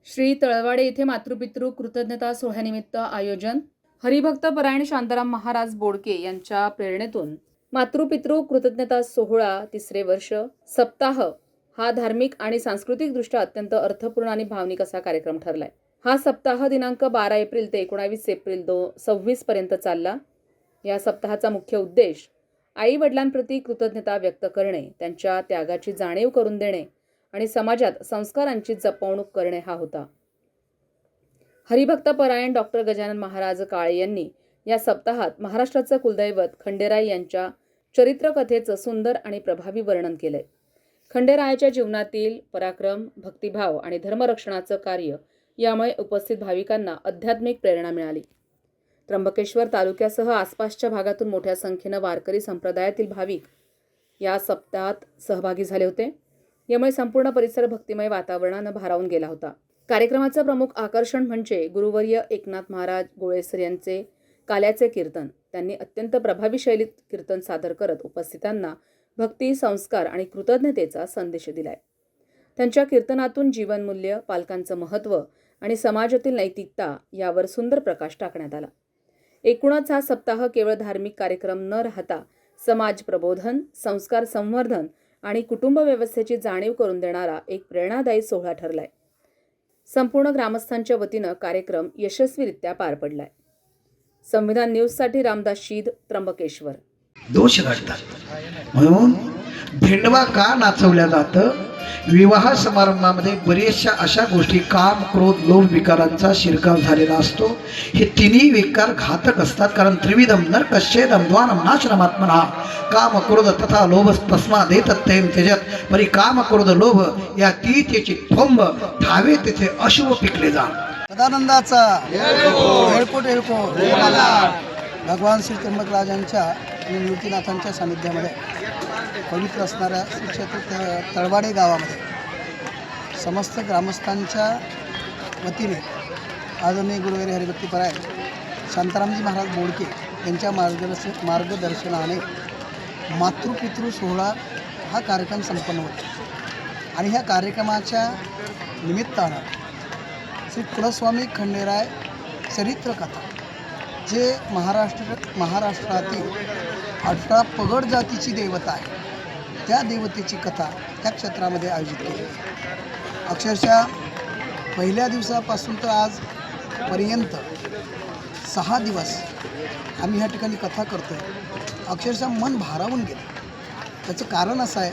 श्री तळवाडे येथे मातृपितृ कृतज्ञता सोहळ्यानिमित्त आयोजन. हरिभक्त परायण शांताराम महाराज बोडके यांच्या प्रेरणेतून मातृपितृ कृतज्ञता सोहळा तिसरे वर्ष सप्ताह हा धार्मिक आणि सांस्कृतिक दृष्ट्या अत्यंत अर्थपूर्ण आणि भावनिक असा कार्यक्रम ठरलाय. हा सप्ताह दिनांक 12 एप्रिल ते 19 एप्रिल 2026 पर्यंत चालला. या सप्ताहाचा मुख्य उद्देश आई वडिलांप्रती कृतज्ञता व्यक्त करणे, त्यांच्या त्यागाची जाणीव करून देणे आणि समाजात संस्कारांची जपवणूक करणे हा होता. हरिभक्त परायण डॉक्टर गजानन महाराज काळे यांनी या सप्ताहात महाराष्ट्राचं कुलदैवत खंडेराय यांच्या चरित्रकथेचं सुंदर आणि प्रभावी वर्णन केलंय. खंडेरायाच्या जीवनातील पराक्रम, भक्तिभाव आणि धर्मरक्षणाचं कार्य यामुळे उपस्थित भाविकांना आध्यात्मिक प्रेरणा मिळाली. त्र्यंबकेश्वर तालुक्यासह आसपासच्या भागातून मोठ्या संख्येनं वारकरी संप्रदायातील भाविक या सप्ताहात सहभागी झाले होते. यामुळे संपूर्ण परिसर भक्तिमय वातावरणानं भारावून गेला होता. कार्यक्रमाचं प्रमुख आकर्षण म्हणजे गुरुवर्य एकनाथ महाराज गोळेसर यांचे काल्याचे कीर्तन. त्यांनी अत्यंत प्रभावी शैलीत कीर्तन सादर करत उपस्थितांना भक्ती, संस्कार आणि कृतज्ञतेचा संदेश दिलाय. त्यांच्या कीर्तनातून जीवनमूल्य, पालकांचं महत्त्व आणि समाजातील नैतिकता यावर सुंदर प्रकाश टाकण्यात आला. एकूणच हा सप्ताह केवळ धार्मिक कार्यक्रम न राहता समाज प्रबोधन, संस्कार संवर्धन आणि कुटुंब व्यवस्थेची जाणीव करून देणारा एक प्रेरणादायी सोहळा ठरलाय. संपूर्ण ग्रामस्थांच्या वतीनं कार्यक्रम यशस्वीरित्या पार पडलाय. संविधान न्यूजसाठी रामदास शीद, त्र्यंबकेश्वर. दोष घडतात म्हणून भेंडवा का नाचवल्या जातं? विवाह समारंभामध्ये बरेचशा अशा गोष्टी काम, क्रोध, लोभ विकारांचा शिरकाव झालेला असतो. हे तिन्ही विकार घातक असतात, कारण त्रिविधम नरकश्चेदम द्वारम नाशनमात्मना काम, क्रोध तथा लोभ तस्मादेतत्तयं त्यजत. परी काम, क्रोध, लोभ या तीतेची थोंब ठावे तिथे अशुभ पिकले जा. सदानंदाचा येळकोट भगवान श्री त्र्यंबकराजांच्या आणि निवृत्तीनाथांच्या सानिध्यामध्ये पवित्र असणाऱ्या श्री क्षेत्र तळवाडे गावामध्ये समस्त ग्रामस्थांच्या वतीने आदरणीय गुरुवारी हरिभक्ती परायण शांतारामजी महाराज बोडके यांच्या मार्गदर्शनाने मातृपितृ सोहळा हा कार्यक्रम संपन्न होतो. आणि ह्या कार्यक्रमाच्या निमित्तानं श्री कुलस्वामी खंडेराय चरित्रकथा, जे महाराष्ट्रातील 18 पगड जातीची देवता आहे, त्या देवतेची कथा त्या क्षेत्रामध्ये आयोजित केली. अक्षरशः पहिल्या दिवसापासून तर आजपर्यंत 6 दिवस आम्ही ह्या ठिकाणी कथा करतो आहे. अक्षरशः मन भारावून गेलं. त्याचं कारण असं आहे,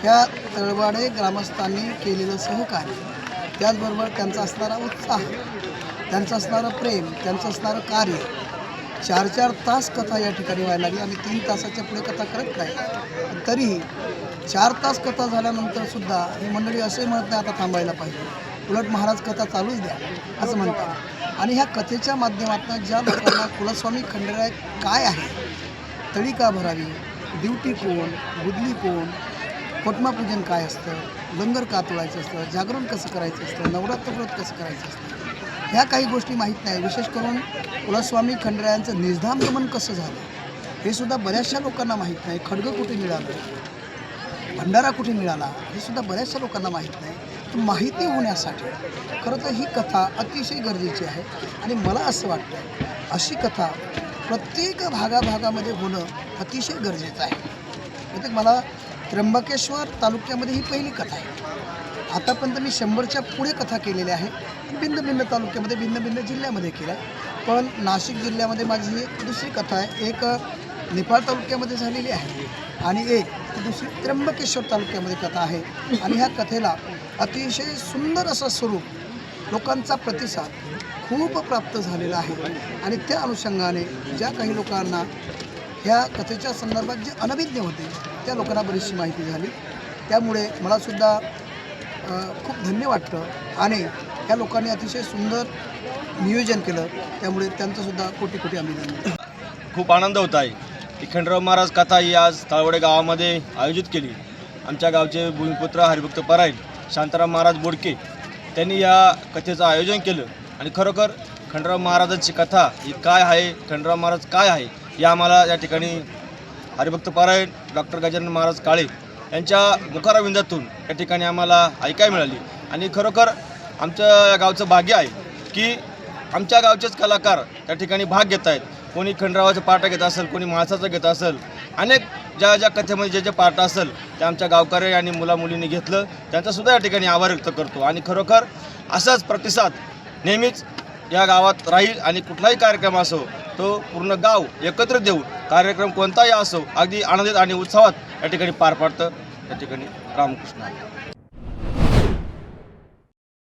ह्या तळवाडे ग्रामस्थांनी केलेलं सहकार्य, त्याचबरोबर त्यांचा असणारा उत्साह, त्यांचं असणारं प्रेम, त्यांचं असणारं कार्य. 4-4 तास कथा या ठिकाणी व्हायला लागली. आम्ही 3 तासाच्या पुढे कथा करत नाही, पण तरीही 4 तास कथा झाल्यानंतरसुद्धा ही मंडळी असे म्हणत नाही आता थांबायला पाहिजे, उलट महाराज कथा चालूच द्या असं म्हणतात. आणि ह्या कथेच्या माध्यमातून ज्या लोकांना कुलस्वामी खंडेराय काय आहे, तळी का भरावी, दिवटी कोण, गुदली कोण, कोटमापूजन काय असतं, लंगर का तोडायचं असतं, जागरण कसं करायचं असतं, नवरात्र व्रत कसं करायचं असतं, ह्या काही गोष्टी माहीत नाही. विशेष करून कुलस्वामी खंडेरायांचं निधानगमन कसं झालं हे सुद्धा बऱ्याचशा लोकांना माहीत नाही. खड्ग कुठे मिळालं, भंडारा कुठे मिळाला हे सुद्धा बऱ्याचशा लोकांना माहीत नाही. तर माहिती होण्यासाठी खरं तर ही कथा अतिशय गरजेची आहे. आणि मला असं वाटतं अशी कथा प्रत्येक भागाभागामध्ये होणं अतिशय गरजेचं आहे. म्हणजे मला त्र्यंबकेश्वर तालुक्यामध्ये ही पहिली कथा आहे. आतापर्यंत मी 100च्या पुढे कथा केलेल्या आहे, भिन्न भिन्न तालुक्यामध्ये, भिन्न भिन्न जिल्ह्यामध्ये केल्या. पण नाशिक जिल्ह्यामध्ये माझी ही दुसरी कथा आहे. एक निफाड तालुक्यामध्ये झालेली आहे आणि एक दुसरी त्र्यंबकेश्वर तालुक्यामध्ये कथा आहे. आणि ह्या कथेला अतिशय सुंदर असं स्वरूप, लोकांचा प्रतिसाद खूप प्राप्त झालेला आहे. आणि त्या अनुषंगाने ज्या काही लोकांना ह्या कथेच्या संदर्भात जे अनभिज्ञ होते त्या लोकांना बरीचशी माहिती झाली. त्यामुळे मलासुद्धा खूप धन्य वाटतं. आणि या लोकांनी अतिशय सुंदर नियोजन केलं, त्यामुळे त्यांचंसुद्धा कोटी कोटी अभिनंदन. खूप आनंद होत आहे की खंडेराव महाराज कथा ही आज तळवडे गावामध्ये आयोजित केली. आमच्या गावचे भूमिपुत्र हरिभक्त परायण शांताराम महाराज बोडके त्यांनी या कथेचं आयोजन केलं. आणि खरोखर खंडेराव महाराजांची कथा ही काय आहे, खंडेराव महाराज काय आहे, या आम्हाला या ठिकाणी हरिभक्त परायण डॉक्टर गजानन महाराज काळे यांच्या मुखारविंदातून या ठिकाणी आम्हाला ऐकायला मिळाली. आणि खरोखर आमच्या या गावचं भाग्य आहे की आमच्या गावचेच कलाकार त्या ठिकाणी भाग घेत आहेत. कोणी खंडरावाचं पार्ट घेत असेल, कोणी माणसाचं घेत असेल, अनेक ज्या कथेमध्ये जे पार्ट असेल ते आमच्या गावकरी आणि मुलामुलींनी घेतलं. त्यांचासुद्धा या ठिकाणी आभार व्यक्त करतो आणि खरोखर असाच प्रतिसाद नेहमीच या गावात राहील आणि कुठलाही कार्यक्रम असो तो पूर्ण गाव एकत्र देऊन कार्यक्रम कोणताही असो अगदी आनंदित आणि उत्साहात या ठिकाणी पार पाडतं. या ठिकाणी रामकृष्ण.